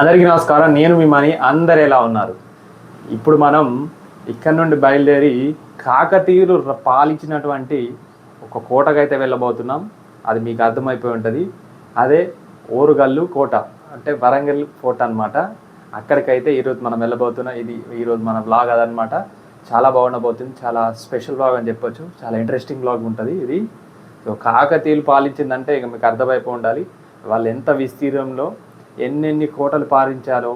అందరికీ నమస్కారం. నేను మీ మణి. అందరు ఎలా ఉన్నారు? ఇప్పుడు మనం ఇక్కడ నుండి బయలుదేరి కాకతీయులు పాలించినటువంటి ఒక కోటకైతే వెళ్ళబోతున్నాం. అది మీకు అర్థమైపోయి ఉంటుంది. అదే ఓరుగల్లు కోట, అంటే వరంగల్ కోట అనమాట. అక్కడికైతే ఈరోజు మనం వెళ్ళబోతున్నాం. ఇది ఈరోజు మన వ్లాగ్ అదనమాట. చాలా బాగుండబోతుంది. చాలా స్పెషల్ వ్లాగ్ అని చెప్పొచ్చు. చాలా ఇంట్రెస్టింగ్ వ్లాగ్ ఉంటుంది ఇది. సో కాకతీయులు పాలించిందంటే ఇక మీకు అర్థమైపోయి ఉండాలి వాళ్ళు ఎంత విస్తీర్ణంలో ఎన్నెన్ని కోటలు పాలించాలో,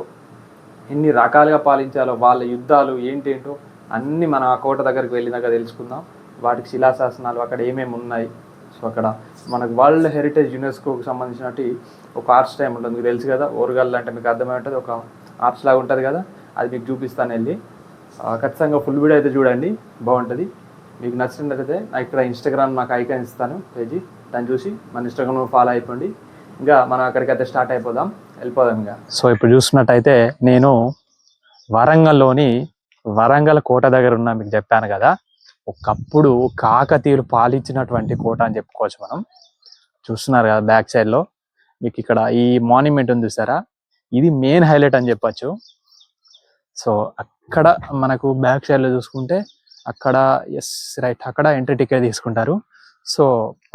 ఎన్ని రకాలుగా పాలించాలో, వాళ్ళ యుద్ధాలు ఏంటేంటో అన్నీ మనం ఆ కోట దగ్గరికి వెళ్ళినాక తెలుసుకుందాం. వాటికి శిలాశాసనాలు అక్కడ ఏమేమి ఉన్నాయి. సో అక్కడ మనకు వరల్డ్ హెరిటేజ్ యునెస్కోకి సంబంధించినట్టు ఒక ఆర్ట్స్ టైం ఉంటుంది, మీకు తెలుసు కదా. ఓరుగల్లు అంటే మీకు అర్థమై ఉంటుంది, ఒక ఆర్ట్స్ లాగా ఉంటుంది కదా. అది మీకు చూపిస్తాను వెళ్ళి. ఖచ్చితంగా ఫుల్ వీడియో అయితే చూడండి, బాగుంటుంది. మీకు నచ్చినట్లయితే ఇక్కడ ఇన్స్టాగ్రామ్ నాకు ఐకాన్ ఇస్తాను పేజీ, దాన్ని చూసి మన ఇన్స్టాగ్రామ్లో ఫాలో అయిపోండి. ఇంకా మనం అక్కడికైతే స్టార్ట్ వెళ్ళిపోదాం ఇంకా. సో ఇప్పుడు చూసినట్టయితే నేను వరంగల్లోని వరంగల్ కోట దగ్గర ఉన్నా, మీకు చెప్పాను కదా. ఒకప్పుడు కాకతీయులు పాలించినటువంటి కోట అని చెప్పుకోవచ్చు మనం. చూస్తున్నారు కదా బ్యాక్ సైడ్లో మీకు ఇక్కడ ఈ మాన్యుమెంట్ ఉంది చూసారా, ఇది మెయిన్ హైలైట్ అని చెప్పచ్చు. సో అక్కడ మనకు బ్యాక్ సైడ్లో చూసుకుంటే అక్కడ ఎస్ రైట్, అక్కడ ఎంట్రీ టికెట్ తీసుకుంటారు. సో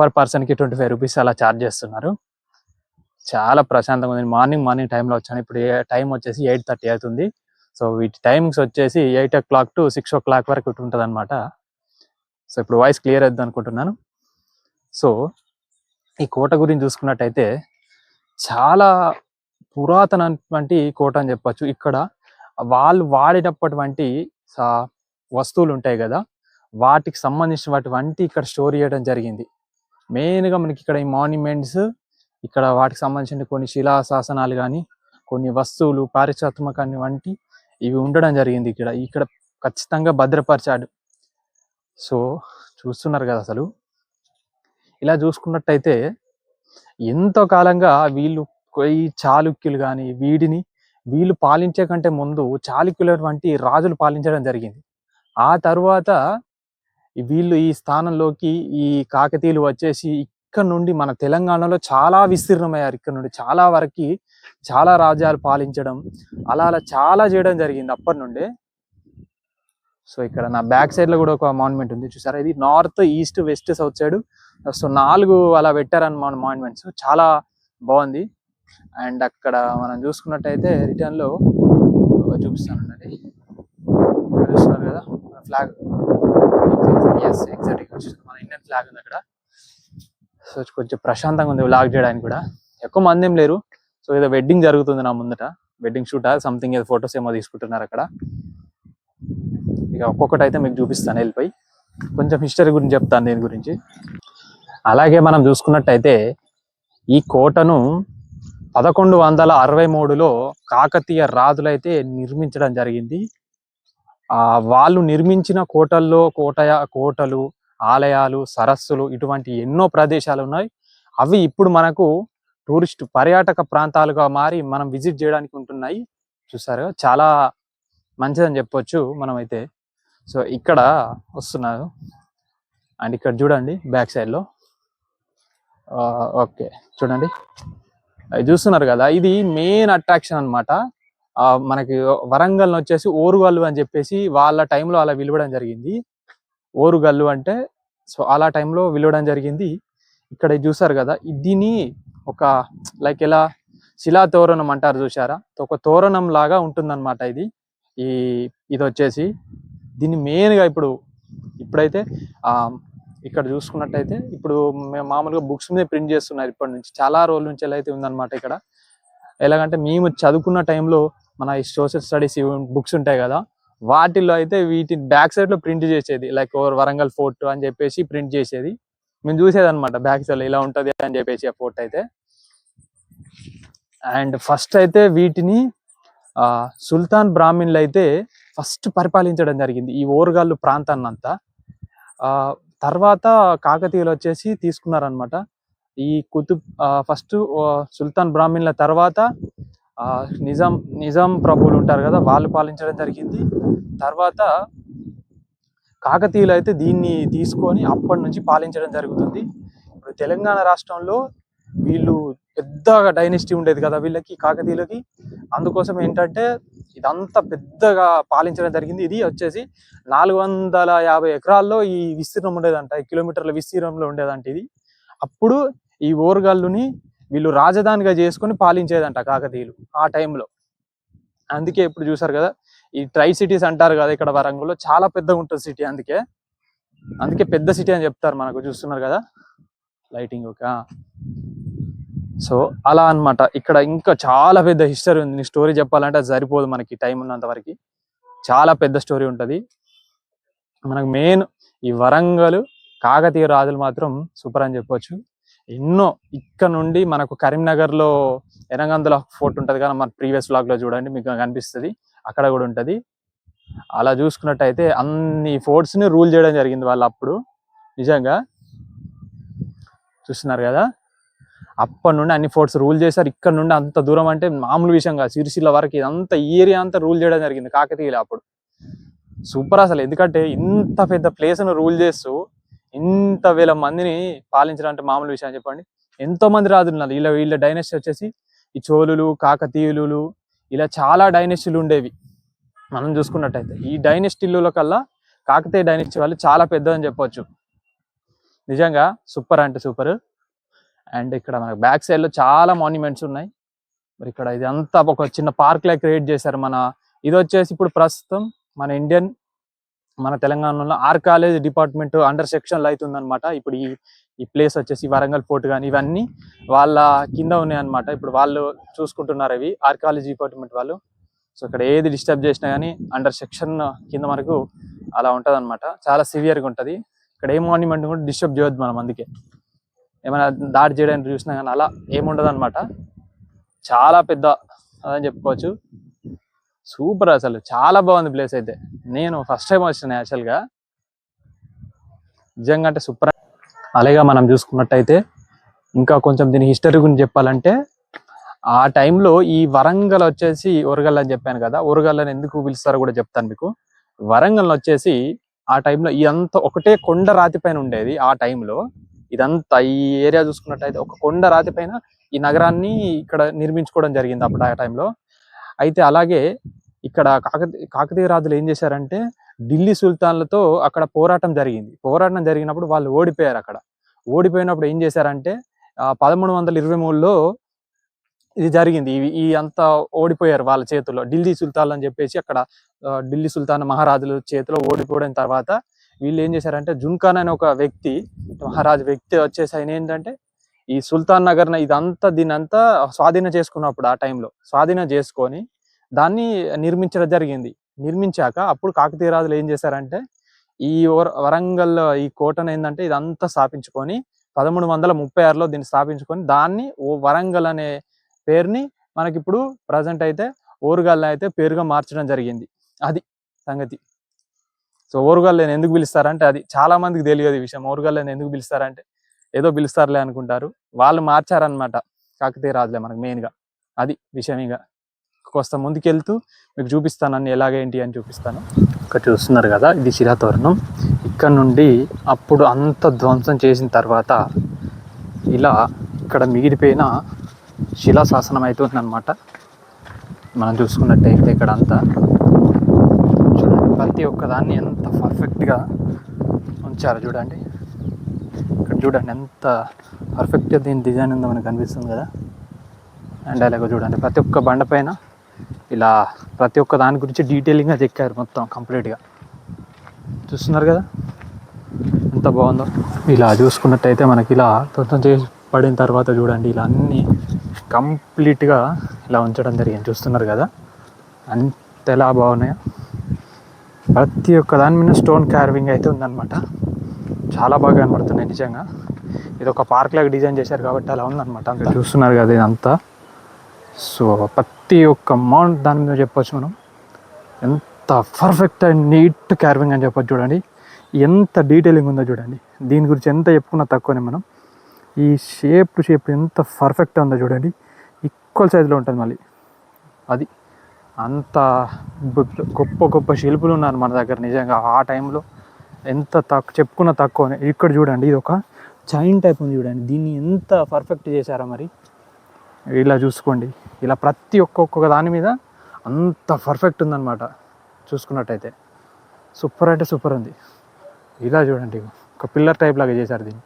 పర్ పర్సన్కి 25 రూపీస్ అలా ఛార్జ్ చేస్తున్నారు. చాలా ప్రశాంతంగా ఉంది. మార్నింగ్ టైంలో వచ్చాను. ఇప్పుడు టైం వచ్చేసి 8:30 అవుతుంది. సో వీటి టైమింగ్స్ వచ్చేసి 8 o'clock to 6 o'clock వరకు ఉంటుంది అనమాట. సో ఇప్పుడు వాయిస్ క్లియర్ అవుతుంది అనుకుంటున్నాను. సో ఈ కోట గురించి చూసుకున్నట్టయితే చాలా పురాతనటువంటి కోట అని చెప్పచ్చు. ఇక్కడ వాళ్ళు వాడినప్పటివంటి వస్తువులు ఉంటాయి కదా, వాటికి సంబంధించినటువంటి ఇక్కడ స్టోర్ చేయడం జరిగింది. మెయిన్గా మనకి ఇక్కడ ఈ మాన్యుమెంట్స్, ఇక్కడ వాటికి సంబంధించిన కొన్ని శిలాశాసనాలు కానీ, కొన్ని వస్తువులు పారిశ్రామికాన్ని వంటి ఇవి ఉండడం జరిగింది. ఇక్కడ ఖచ్చితంగా భద్రపరిచాడు. సో చూస్తున్నారు కదా. అసలు ఇలా చూసుకున్నట్టయితే ఎంతో కాలంగా వీళ్ళు ఈ చాళుక్యులు కానీ వీళ్ళు పాలించే కంటే ముందు చాళుక్యులటువంటి రాజులు పాలించడం జరిగింది. ఆ తర్వాత వీళ్ళు ఈ స్థానంలోకి ఈ కాకతీయులు వచ్చేసి ఇక్కడ నుండి మన తెలంగాణలో చాలా విస్తీర్ణమయ్యారు. ఇక్కడ నుండి చాలా వరకు చాలా రాజ్యాలు పాలించడం అలా చాలా చేయడం జరిగింది అప్పటి నుండే. సో ఇక్కడ నా బ్యాక్ సైడ్ లో కూడా ఒక మాన్యుమెంట్ ఉంది చూసారా, ఇది north, east, west, south side. So 4 అలా పెట్టారన్నమాట మాన్యుమెంట్స్. చాలా బాగుంది. అండ్ అక్కడ మనం చూసుకున్నట్టయితే రిటర్న్ లో చూపిస్తానండి, చూస్తున్నారు కదా ఫ్లాగ్. ఎస్ ఎగ్జాక్ట్గా మన ఇండియన్ ఫ్లాగ్ ఉంది అక్కడ. సో కొంచెం ప్రశాంతంగా ఉంది వ్లాగ్ చేయడానికి కూడా. ఎక్కువ మంది ఏం లేరు. సో ఏదో వెడ్డింగ్ జరుగుతుంది నా ముందట, వెడ్డింగ్ షూట్ సంథింగ్, ఏదో ఫొటోస్ ఏమో తీసుకుంటున్నారు అక్కడ. ఇక ఒక్కొక్కటి అయితే మీకు చూపిస్తాను వెళ్ళిపోయి. కొంచెం హిస్టరీ గురించి చెప్తాను దీని గురించి. అలాగే మనం చూసుకున్నట్టయితే ఈ కోటను 1163లో కాకతీయ రాజులైతే నిర్మించడం జరిగింది. వాళ్ళు నిర్మించిన కోటలు, ఆలయాలు, సరస్సులు, ఇటువంటి ఎన్నో ప్రదేశాలు ఉన్నాయి. అవి ఇప్పుడు మనకు టూరిస్ట్ పర్యాటక ప్రాంతాలుగా మారి మనం విజిట్ చేయడానికి ఉంటున్నాయి. చూసారు, చాలా మంచిదని చెప్పొచ్చు మనమైతే. సో ఇక్కడ వస్తున్నారు అండ్ ఇక్కడ చూడండి బ్యాక్ సైడ్లో. ఓకే చూడండి, అది చూస్తున్నారు కదా, ఇది మెయిన్ అట్రాక్షన్ అనమాట. మనకి వరంగల్ వచ్చేసి ఓరుగల్లు అని చెప్పేసి వాళ్ళ టైంలో అలా పిలవడం జరిగింది. ఓరుగల్లు అంటే సో అలా టైంలో పిలవడం జరిగింది. ఇక్కడ చూసారు కదా, దీన్ని ఒక లైక్ ఎలా శిలా తోరణం అంటారు చూసారా, ఒక తోరణం లాగా ఉంటుందన్నమాట ఇది వచ్చేసి. దీన్ని మెయిన్గా ఇప్పుడైతే ఇక్కడ చూసుకున్నట్టయితే ఇప్పుడు మేము మామూలుగా బుక్స్ మీద ప్రింట్ చేస్తున్నారు ఇప్పటి నుంచి, చాలా రోజుల నుంచి ఎలా అయితే ఉందన్నమాట ఇక్కడ. ఎలాగంటే మేము చదువుకున్న టైంలో మన సోషల్ స్టడీస్ బుక్స్ ఉంటాయి కదా, వాటిల్లో అయితే వీటి బ్యాక్ సైడ్ లో ప్రింట్ చేసేది, లైక్ వరంగల్ ఫోర్ట్ అని చెప్పేసి ప్రింట్ చేసేది. మేము చూసేది అనమాట బ్యాక్ సైడ్ లో ఇలా ఉంటది అని చెప్పేసి ఆ ఫోర్ట్ అయితే. అండ్ ఫస్ట్ అయితే వీటిని సుల్తాన్ బ్రాహ్మణులు అయితే ఫస్ట్ పరిపాలించడం జరిగింది ఈ ఓరుగల్లు ప్రాంతాన్ని అంతా. తర్వాత కాకతీయులు వచ్చేసి తీసుకున్నారనమాట ఈ కుతుబ్. ఫస్ట్ సుల్తాన్ బ్రాహ్మణుల తర్వాత నిజాం ప్రభువులు ఉంటారు కదా, వాళ్ళు పాలించడం జరిగింది. తర్వాత కాకతీయులు అయితే దీన్ని తీసుకొని అప్పటి నుంచి పాలించడం జరుగుతుంది. ఇప్పుడు తెలంగాణ రాష్ట్రంలో వీళ్ళు పెద్ద డైనెస్టీ ఉండేది కదా వీళ్ళకి, కాకతీయులకి. అందుకోసం ఏంటంటే ఇదంతా పెద్దగా పాలించడం జరిగింది. ఇది వచ్చేసి 450 ఎకరాల్లో ఈ విస్తీర్ణం ఉండేదంట, కిలోమీటర్ల విస్తీర్ణంలో ఉండేదంట ఇది. అప్పుడు ఈ ఓరుగల్లుని వీళ్ళు రాజధానిగా చేసుకొని పాలించేదంట కాకతీయులు ఆ టైంలో. అందుకే ఇప్పుడు చూసారు కదా ఈ ట్రై సిటీస్ అంటారు కదా ఇక్కడ వరంగల్లో, చాలా పెద్దగా ఉంటుంది సిటీ. అందుకే పెద్ద సిటీ అని చెప్తారు మనకు. చూస్తున్నారు కదా లైటింగ్. ఓకే, సో అలా అన్నమాట. ఇక్కడ ఇంకా చాలా పెద్ద హిస్టరీ ఉంది. నీ స్టోరీ చెప్పాలంటే అది సరిపోదు మనకి, టైం ఉన్నంత వరకు చాలా పెద్ద స్టోరీ ఉంటుంది మనకు. మెయిన్ ఈ వరంగల్ కాకతీయ రాజులు మాత్రం సూపర్ అని చెప్పొచ్చు. ఎన్నో ఇక్కడ నుండి మనకు కరీంనగర్లో ఎర్రగందుల ఫోర్ట్ ఉంటుంది కదా, మన ప్రీవియస్ వ్లాగ్లో చూడండి మీకు కనిపిస్తుంది, అక్కడ కూడా ఉంటుంది. అలా చూసుకున్నట్టయితే అన్ని ఫోర్ట్స్ని రూల్ చేయడం జరిగింది వాళ్ళు అప్పుడు. నిజంగా చూస్తున్నారు కదా, అప్పటి నుండి అన్ని ఫోర్ట్స్ రూల్ చేశారు. ఇక్కడ నుండి అంత దూరం అంటే మామూలు విషయం కాదు, సిరిసిల్ల వరకు ఇదంతా ఏరియా అంతా రూల్ చేయడం జరిగింది కాకతీయులు అప్పుడు. సూపర్ అసలు. ఎందుకంటే ఇంత పెద్ద ప్లేస్ను రూల్ చేస్తూ ఇంత వేల మందిని పాలించడం అంటే మామూలు విషయం చెప్పండి. ఎంతో మంది రాజులు ఉన్నారు. వీళ్ళ డైనెస్టీ వచ్చేసి ఈ చోళులు, కాకతీయులు, ఇలా చాలా డైనెస్టీలు ఉండేవి. మనం చూసుకున్నట్టయితే ఈ డైనెస్టీల కల్లా కాకతీయ డైనెస్టీ వాళ్ళు చాలా పెద్దదని చెప్పొచ్చు. నిజంగా సూపర్ అంటే సూపర్. అండ్ ఇక్కడ మనకు బ్యాక్ సైడ్ లో చాలా మాన్యుమెంట్స్ ఉన్నాయి. మరి ఇక్కడ ఇదంతా ఒక చిన్న పార్క్ లా క్రియేట్ చేశారు. ఇది వచ్చేసి ఇప్పుడు ప్రస్తుతం మన తెలంగాణలో ఆర్కాలజీ డిపార్ట్మెంట్ అండర్ సెక్షన్ లో అవుతుంది అనమాట. ఇప్పుడు ఈ ప్లేస్ వచ్చేసి వరంగల్ ఫోర్ట్ కానీ ఇవన్నీ వాళ్ళ కింద ఉన్నాయన్నమాట. ఇప్పుడు వాళ్ళు చూసుకుంటున్నారు అవి, ఆర్కాలజీ డిపార్ట్మెంట్ వాళ్ళు. సో ఇక్కడ ఏది డిస్టర్బ్ చేసినా కానీ అండర్ సెక్షన్ కింద మనకు అలా ఉంటుంది అనమాట. చాలా సివియర్గా ఉంటుంది. ఇక్కడ ఏ మాన్యుమెంట్ కూడా డిస్టర్బ్ చేయొద్దు మనం. అందుకే ఏమైనా దాడి చేయడానికి చూసినా కానీ అలా ఏముండదు అనమాట. చాలా పెద్ద అదని చెప్పుకోవచ్చు. సూపర్ అసలు, చాలా బాగుంది ప్లేస్ అయితే. నేను ఫస్ట్ టైం వచ్చిన యాక్చువల్గా, నిజంగా అంటే సూపర్. అలాగే మనం చూసుకున్నట్టయితే ఇంకా కొంచెం దీని హిస్టరీ గురించి చెప్పాలంటే, ఆ టైంలో ఈ వరంగల్ వచ్చేసి ఓరుగల్ అని చెప్పాను కదా, ఓరుగల్ అని ఎందుకు పిలుస్తారో కూడా చెప్తాను మీకు. వరంగల్ వచ్చేసి ఆ టైంలో ఇదంతా ఒకటే కొండ రాతి పైన ఉండేది. ఆ టైంలో ఇదంతా ఈ ఏరియా చూసుకున్నట్టయితే ఒక కొండ రాతి పైన ఈ నగరాన్ని ఇక్కడ నిర్మించుకోవడం జరిగింది అప్పుడు ఆ టైంలో. అయితే అలాగే ఇక్కడ కాకతీయ రాజులు ఏం చేశారంటే ఢిల్లీ సుల్తాన్లతో అక్కడ పోరాటం జరిగినప్పుడు వాళ్ళు ఓడిపోయారు. అక్కడ ఓడిపోయినప్పుడు ఏం చేశారంటే 1323లో ఇది జరిగింది. ఈ అంతా ఓడిపోయారు వాళ్ళ చేతుల్లో, ఢిల్లీ సుల్తాన్లు అని చెప్పేసి. అక్కడ ఢిల్లీ సుల్తాన్ మహారాజుల చేతిలో ఓడిపోయిన తర్వాత వీళ్ళు ఏం చేశారంటే జున్ఖాన్ అనే ఒక వ్యక్తి, మహారాజు వ్యక్తి వచ్చేసి ఆయన ఏంటంటే ఈ సుల్తాన్ నగర్ దీనంతా స్వాధీనం చేసుకున్నప్పుడు ఆ టైంలో స్వాధీనం చేసుకొని దాన్ని నిర్మించడం జరిగింది. నిర్మించాక అప్పుడు కాకతీయ రాజులు ఏం చేశారంటే ఈ వరంగల్ ఈ కోటను ఏంటంటే ఇదంతా స్థాపించుకొని 1336లో దీన్ని స్థాపించుకొని దాన్ని వరంగల్ అనే పేరుని మనకి ఇప్పుడు ప్రజెంట్ అయితే ఓరుగల్ అయితే పేరుగా మార్చడం జరిగింది. అది సంగతి. సో ఓరుగల్ ఎందుకు పిలుస్తారంటే అది చాలా మందికి తెలియదు ఈ విషయం. ఓరుగల్ ఎందుకు పిలుస్తారంటే ఏదో పిలుస్తారులే అనుకుంటారు, వాళ్ళు మార్చారనమాట కాకతీయ రాజులే మనకు మెయిన్గా. అది విషయం. ఇక కొంత ముందుకెళ్తూ మీకు చూపిస్తాను అన్ని ఎలాగేంటి అని చూపిస్తాను. ఇక్కడ చూస్తున్నారు కదా, ఇది శిలాతోరణం. ఇక్కడ నుండి అప్పుడు అంత ధ్వంసం చేసిన తర్వాత ఇలా ఇక్కడ మిగిలిపోయిన శిలాశాసనం అయితే ఉందన్నమాట. మనం చూసుకున్నట్టయితే ఇక్కడ అంతా చూడండి, ప్రతి ఒక్కదాన్ని ఎంత పర్ఫెక్ట్గా ఉంచారు చూడండి. ఇక్కడ చూడండి ఎంత పర్ఫెక్ట్గా దీని డిజైన్ ఉందో మనకు కనిపిస్తుంది కదా. అండ్ అలాగే చూడండి ప్రతి ఒక్క బండ పైన ఇలా ప్రతి ఒక్క దాని గురించి డీటెయిలింగ్గా చెక్కారు మొత్తం కంప్లీట్గా. చూస్తున్నారు కదా ఎంత బాగుందో. ఇలా చూసుకున్నట్టయితే మనకి ఇలా ధ్వంసం చేసి పడిన తర్వాత చూడండి ఇలా అన్నీ కంప్లీట్గా ఇలా ఉంచడం జరిగింది. చూస్తున్నారు కదా అంత ఎలా బాగున్నాయో. ప్రతి ఒక్క దాని మీద స్టోన్ కార్వింగ్ అయితే ఉందన్నమాట. చాలా బాగా కనబడుతున్నాయి నిజంగా. ఇది ఒక పార్క్ లాగా డిజైన్ చేశారు కాబట్టి అలా ఉందన్నమాట. అంతా చూస్తున్నారు కదా ఇదంతా. సో ప్రతి ఒక్క అమౌంట్ దాని మీద చెప్పొచ్చు మనం. ఎంత పర్ఫెక్ట్ అండ్ నీట్ కార్వింగ్ అని చెప్పొచ్చు. చూడండి ఎంత డీటెయిలింగ్ ఉందో చూడండి. దీని గురించి ఎంత చెప్పుకున్నా తక్కువనే మనం. ఈ షేప్ టు షేప్ ఎంత పర్ఫెక్ట్ ఉందో చూడండి. ఈక్వల్ సైజులో ఉంటుంది మళ్ళీ. అది అంత గొప్ప గొప్ప శిల్పులు ఉన్నారు మన దగ్గర నిజంగా. ఆ టైంలో ఎంత చెప్పుకున్న తక్కువనే. ఇక్కడ చూడండి ఇది ఒక చైన్ టైప్ ఉంది చూడండి, దీన్ని ఎంత పర్ఫెక్ట్ చేశారా మరి. ఇలా చూసుకోండి, ఇలా ప్రతి ఒక్కొక్క దాని మీద అంత పర్ఫెక్ట్ ఉందన్నమాట. చూసుకున్నట్టయితే సూపర్ అంటే సూపర్ ఉంది. ఇలా చూడండి, ఒక పిల్లర్ టైప్ లాగా చేశారు దీన్ని.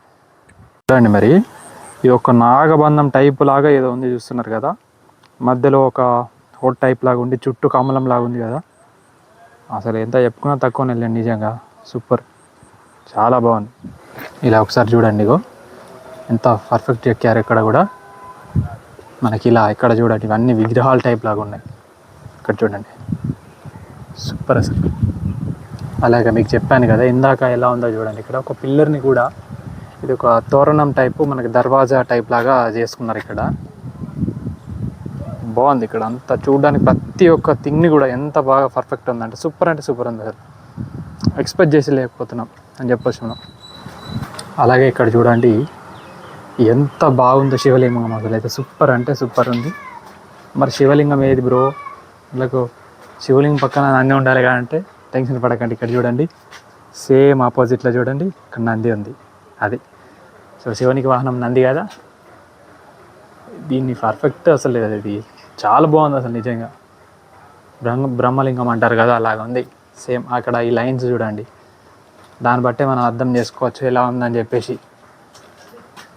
చూడండి మరి, ఇది ఒక నాగబంధం టైప్ లాగా ఏదో ఉంది చూస్తున్నారు కదా, మధ్యలో ఒక హోట్ టైప్ లాగా ఉండి చుట్టూ కమలం లాగా ఉంది కదా. అసలు ఎంత చెప్పుకున్నా తక్కువనే వెళ్ళండి, నిజంగా సూపర్, చాలా బాగుంది. ఇలా ఒకసారి చూడండి, ఇగో ఎంత పర్ఫెక్ట్ ఎక్కారు. ఇక్కడ కూడా మనకి ఇలా ఇక్కడ చూడండి, ఇవన్నీ విగ్రహాల టైప్ లాగా ఉన్నాయి. ఇక్కడ చూడండి, సూపర్ అసలు. అలాగే మీకు చెప్పాను కదా ఇందాక ఎలా ఉందో చూడండి, ఇక్కడ ఒక పిల్లర్ని కూడా ఇది ఒక తోరణం టైపు మనకి దర్వాజా టైప్ లాగా చేసుకున్నారు. ఇక్కడ బాగుంది. ఇక్కడ అంతా చూడడానికి ప్రతి ఒక్క థింగ్ని కూడా ఎంత బాగా పర్ఫెక్ట్ ఉందంటే సూపర్ అంటే సూపర్ ఉంది. అసలు ఎక్స్పెక్ట్ చేసి లేకపోతున్నాం అని చెప్పొచ్చు మనం. అలాగే ఇక్కడ చూడండి ఎంత బాగుందో శివలింగం, అసలు అయితే సూపర్ అంటే సూపర్ ఉంది. మరి శివలింగం ఏది బ్రో, వీళ్ళకు శివలింగం పక్కన నంది ఉండాలి కదా అంటే టెన్షన్ పడకండి. ఇక్కడ చూడండి సేమ్ ఆపోజిట్లో చూడండి, ఇక్కడ నంది ఉంది. అది సో శివునికి వాహనం నంది కదా, దీన్ని పర్ఫెక్ట్ అసలు ఇది చాలా బాగుంది అసలు నిజంగా. బ్రహ్మలింగం అంటారు కదా, అలాగ ఉంది సేమ్. అక్కడ ఈ లైన్స్ చూడండి, దాన్ని బట్టే మనం అర్థం చేసుకోవచ్చు ఎలా ఉందని చెప్పేసి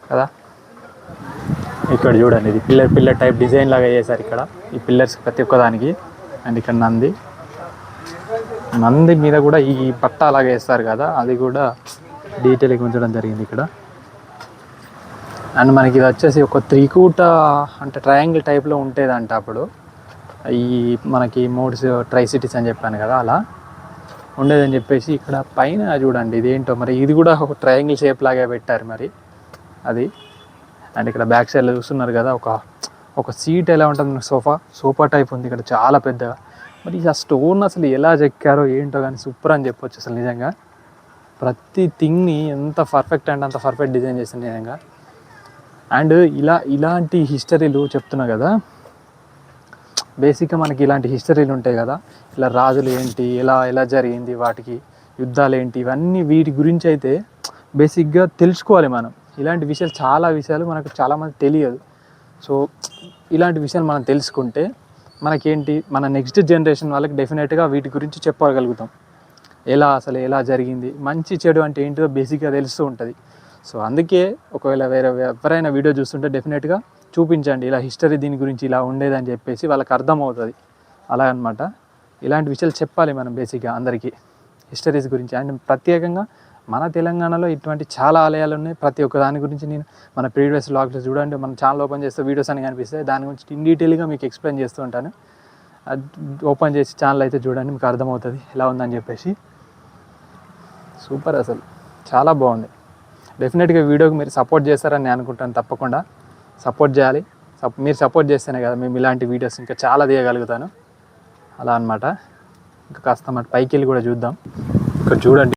కదా. ఇక్కడ చూడండి, ఇది పిల్లర్ టైప్ డిజైన్ లాగా చేశారు ఇక్కడ, ఈ పిల్లర్స్ ప్రతి ఒక్కదానికి. అండ్ ఇక్కడ నంది మీద కూడా ఈ పట్ట అలాగే వేస్తారు కదా, అది కూడా డీటెయిల్గా ఉంచడం జరిగింది ఇక్కడ. అండ్ మనకి ఇది వచ్చేసి ఒక త్రికూట అంటే ట్రయాంగిల్ టైప్లో ఉండేదంట అప్పుడు, ఈ మనకి ట్రై సిటీస్ అని చెప్పాను కదా, అలా ఉండేదని చెప్పేసి. ఇక్కడ పైన చూడండి ఇదేంటో మరి, ఇది కూడా ఒక ట్రయాంగిల్ షేప్ లాగా పెట్టారు మరి అది. అండ్ ఇక్కడ బ్యాక్ సైడ్లో చూస్తున్నారు కదా, ఒక సీట్ ఎలా ఉంటుంది, సోఫా టైప్ ఉంది ఇక్కడ, చాలా పెద్దగా. మరి ఆ స్టోన్ అసలు ఎలా చెక్కారో ఏంటో కానీ సూపర్ అని చెప్పొచ్చు అసలు నిజంగా. ప్రతి థింగ్ని ఎంత పర్ఫెక్ట్ అంటే అంత పర్ఫెక్ట్ డిజైన్ చేసింది నిజంగా. అండ్ ఇలాంటి హిస్టరీలు చెప్తున్నా కదా, బేసిక్గా మనకి ఇలాంటి హిస్టరీలు ఉంటాయి కదా, ఇలా రాజులు ఏంటి, ఎలా జరిగింది, వాటికి యుద్ధాలు ఏంటి, ఇవన్నీ వీటి గురించి అయితే బేసిక్గా తెలుసుకోవాలి మనం. ఇలాంటి విషయాలు చాలా విషయాలు మనకు చాలామంది తెలియదు. సో ఇలాంటి విషయాలు మనం తెలుసుకుంటే మనకేంటి, మన నెక్స్ట్ జనరేషన్ వాళ్ళకి డెఫినెట్గా వీటి గురించి చెప్పగలుగుతాం. ఎలా జరిగింది, మంచి చెడు అంటే ఏంటిదో బేసిక్గా తెలుస్తూ ఉంటుంది. సో అందుకే ఒకవేళ ఎవరైనా వీడియో చూస్తుంటే డెఫినెట్గా చూపించండి, ఇలా హిస్టరీ దీని గురించి ఇలా ఉండేదని చెప్పేసి వాళ్ళకి అర్థమవుతుంది. అలా అనమాట, ఇలాంటి విషయాలు చెప్పాలి మనం బేసిక్గా అందరికీ హిస్టరీస్ గురించి. అండ్ ప్రత్యేకంగా మన తెలంగాణలో ఇటువంటి చాలా ఆలయాలు ఉన్నాయి. ప్రతి ఒక్క దాని గురించి నేను మన ప్రీవియస్ వ్లాగ్స్ చూడండి, మన ఛానల్ ఓపెన్ చేస్తే వీడియోస్ అని కనిపిస్తాయి, దాని గురించి ఇన్ డీటెయిల్గా మీకు ఎక్స్ప్లెయిన్ చేస్తూ ఉంటాను. అది ఓపెన్ చేసి ఛానల్ అయితే చూడండి, మీకు అర్థమవుతుంది ఎలా ఉందని చెప్పేసి. సూపర్ అసలు, చాలా బాగుంది. డెఫినెట్గా వీడియోకి మీరు సపోర్ట్ చేస్తారని నేను అనుకుంటాను. తప్పకుండా సపోర్ట్ చేయాలి. మీరు సపోర్ట్ చేస్తేనే కదా మేము ఇలాంటి వీడియోస్ ఇంకా చాలా తీయగలుగుతాను. అలా అనమాట. ఇంకా కాస్త మాట పైకి వెళ్ళి కూడా చూద్దాం. ఇక్కడ చూడండి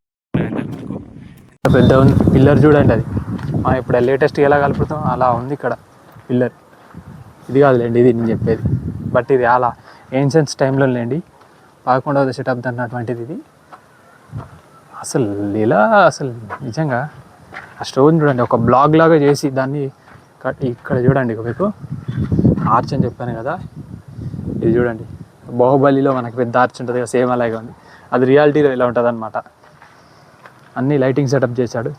పెద్ద ఉంది పిల్లర్, చూడండి అది మనం ఇప్పుడు లేటెస్ట్గా ఎలా కలుపుతాం అలా ఉంది ఇక్కడ పిల్లర్. ఇది కాదులేండి ఇది నేను చెప్పేది, బట్ ఇది అలా ఏన్షియన్స్ టైంలో లేండి 11వ శతాబ్దం అన్నటువంటిది ఇది. అసలు అసలు నిజంగా ఆ స్టోన్ చూడండి, ఒక బ్లాగ్ లాగా చేసి దాన్ని ఇక్కడ చూడండి మీకు ఆర్చ్ అని చెప్పాను కదా, ఇది చూడండి బాహుబలిలో మనకి పెద్ద ఆర్చ్ ఉంటుంది కదా, సేమ్ అలాగే ఉంది. అది రియాలిటీలో ఇలా ఉంటుంది అనమాట. అన్నీ లైటింగ్ సెటప్ చేశాడు.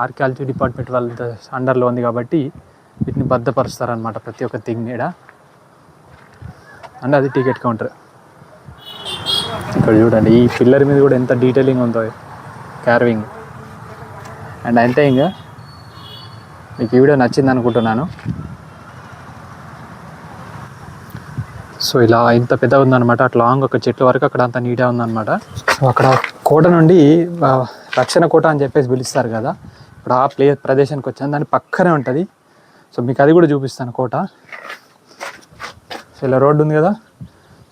ఆర్కియాలజీ డిపార్ట్మెంట్ వాళ్ళ అండర్లో ఉంది కాబట్టి వీటిని భద్రపరుస్తారనమాట ప్రతి ఒక్క థింగ్ ఈడ. అండ్ అది టికెట్ కౌంటర్. ఇక్కడ చూడండి ఈ పిల్లర్ మీద కూడా ఎంత డీటెయిలింగ్ ఉందో, కార్వింగ్. అండ్ అంతే, ఇంకా మీకు ఈ వీడియో నచ్చింది అనుకుంటున్నాను. సో ఇలా ఇంత పెద్దగా ఉందన్నమాట, అట్లా లాంగ్ ఒక చెట్ల వరకు అక్కడ అంత నీట్గా ఉందన్నమాట. సో అక్కడ కోట నుండి రక్షణ కోట అని చెప్పేసి పిలుస్తారు కదా, ఇప్పుడు ఆ ప్రదేశానికి వచ్చాను, దాని పక్కనే ఉంటుంది. సో మీకు అది కూడా చూపిస్తాను కోట. సో ఇలా రోడ్డు ఉంది కదా,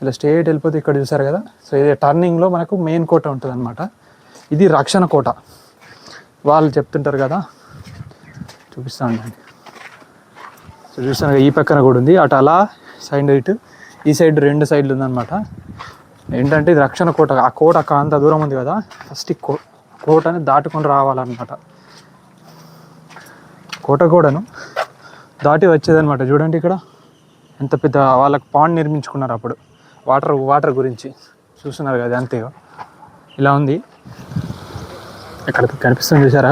ఇలా స్ట్రేట్ వెళ్ళిపోతే ఇక్కడ చూసారు కదా. సో ఇది టర్నింగ్లో మనకు మెయిన్ కోట ఉంటుంది అనమాట. ఇది రక్షణ కోట వాళ్ళు చెప్తుంటారు కదా, చూపిస్తాను. సో చూస్తాను ఈ పక్కన కూడా ఉంది, అటు అలా సైడ్ ఇటు ఈ సైడ్ 2 సైడ్లు ఉందన్నమాట. ఏంటంటే ఇది రక్షణ కోట. ఆ కోట అంత దూరం ఉంది కదా, ఫస్ట్ ఈ కోటని దాటుకొని రావాలన్నమాట. కోట కూడాను దాటి వచ్చేదనమాట. చూడండి ఇక్కడ ఎంత పెద్ద వాళ్ళకి పాండ్ నిర్మించుకున్నారు అప్పుడు వాటర్ గురించి. చూస్తున్నారు కదా అంతే ఇలా ఉంది. ఇక్కడ కనిపిస్తుంది చూసారా,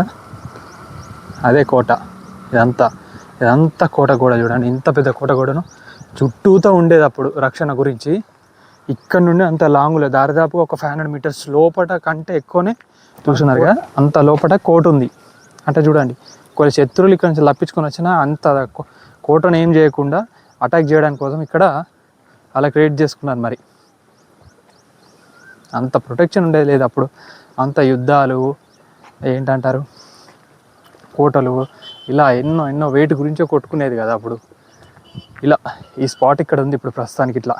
అదే కోట. ఇదంతా కోట కూడా చూడండి, ఇంత పెద్ద కోట కూడాను చుట్టూతో ఉండేది అప్పుడు రక్షణ గురించి. ఇక్కడ నుండి అంత లాంగ్లో దాదాపు ఒక 500 మీటర్స్ లోపల కంటే ఎక్కువనే చూస్తున్నారుగా అంత లోపల కోట ఉంది. అంటే చూడండి కొన్ని శత్రువులు ఇక్కడ నుంచి తప్పించుకొని వచ్చినా అంత కోటను ఏం చేయకుండా అటాక్ చేయడానికి కోసం ఇక్కడ అలా క్రియేట్ చేసుకున్నారు. మరి అంత ప్రొటెక్షన్ ఉండేది లేదు అప్పుడు. అంత యుద్ధాలు ఏంటంటారు, కోటలు ఇలా ఎన్నో వేటి గురించో కొట్టుకునేది కదా అప్పుడు. ఇలా ఈ స్పాట్ ఇక్కడ ఉంది ఇప్పుడు ప్రస్తుతానికి. ఇట్లా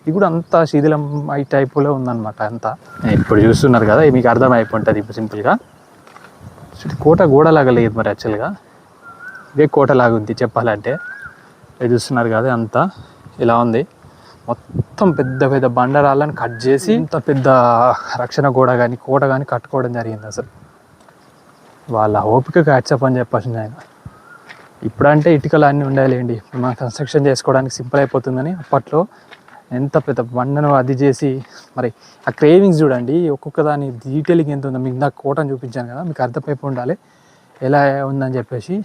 ఇది కూడా అంతా శిథిలం ఈ టైపులో ఉందన్నమాట అంతా. ఇప్పుడు చూస్తున్నారు కదా, మీకు అర్థమైపోతుంది ఇప్పుడు సింపుల్గా. కోట గోడలాగా లేదు మరి యాక్చువల్గా, ఇదే కోటలాగా ఉంది చెప్పాలంటే. ఇది చూస్తున్నారు కదా అంతా ఇలా ఉంది. మొత్తం పెద్ద పెద్ద బండరాళ్ళని కట్ చేసి ఇంత పెద్ద రక్షణ గోడ కానీ కోట కానీ కట్టుకోవడం జరిగింది. అసలు వాళ్ళ ఓపిక హ్యాట్సాప్ అని చెప్పాల్సింది ఆయన. ఇప్పుడంటే ఇటుకలు అన్నీ ఉండాలండి, మన కన్స్ట్రక్షన్ చేసుకోవడానికి సింపుల్ అయిపోతుందని అప్పట్లో ఎంత పెద్ద బండను అది చేసి. మరి ఆ క్రేవింగ్స్ చూడండి, ఒక్కొక్క దాని డీటెయిలింగ్ ఎంత ఉందో. మీకు నాకు కోటను చూపించాను కదా, మీకు అర్థమైపు ఉండాలి ఎలా ఉందని చెప్పేసి.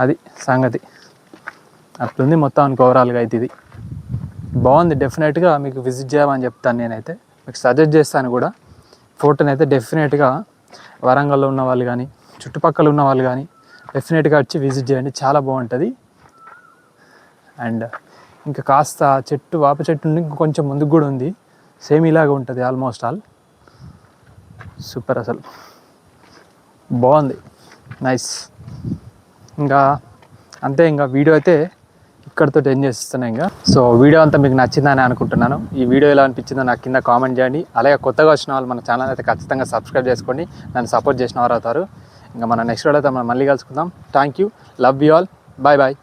అది సంగతి అట్లుంది మొత్తానికి ఓవరాల్గా. అయితే ఇది బాగుంది, డెఫినెట్గా మీకు విజిట్ చేయమని చెప్తాను. నేనైతే మీకు సజెస్ట్ చేస్తాను కూడా. ఫోటోని అయితే డెఫినెట్గా వరంగల్లో ఉన్న వాళ్ళు కానీ చుట్టుపక్కల ఉన్న వాళ్ళు కానీ డెఫినెట్గా వచ్చి విజిట్ చేయండి, చాలా బాగుంటుంది. అండ్ ఇంకా కాస్త వేప చెట్టు నుండి కొంచెం ముందుకు కూడా ఉంది, సేమ్ ఇలాగ ఉంటుంది ఆల్మోస్ట్ ఆల్. సూపర్, అసలు బాగుంది, నైస్. ఇంకా అంతే, ఇంకా వీడియో అయితే ఇక్కడితో ఎండ్ చేస్తున్నాను ఇంకా. సో వీడియో అంతా మీకు నచ్చిందని అనుకుంటున్నాను. ఈ వీడియో ఎలా అనిపించిందో నాకు కింద కామెంట్ చేయండి. అలాగే కొత్తగా వచ్చిన వాళ్ళు మన ఛానల్ అయితే ఖచ్చితంగా సబ్స్క్రైబ్ చేసుకోండి, నన్ను సపోర్ట్ చేసిన వారు అవుతారు. ఇంకా మన నెక్స్ట్ వీడియో అయితే మనం మళ్ళీ కలుసుకుందాం. Thank you, love you all, bye bye.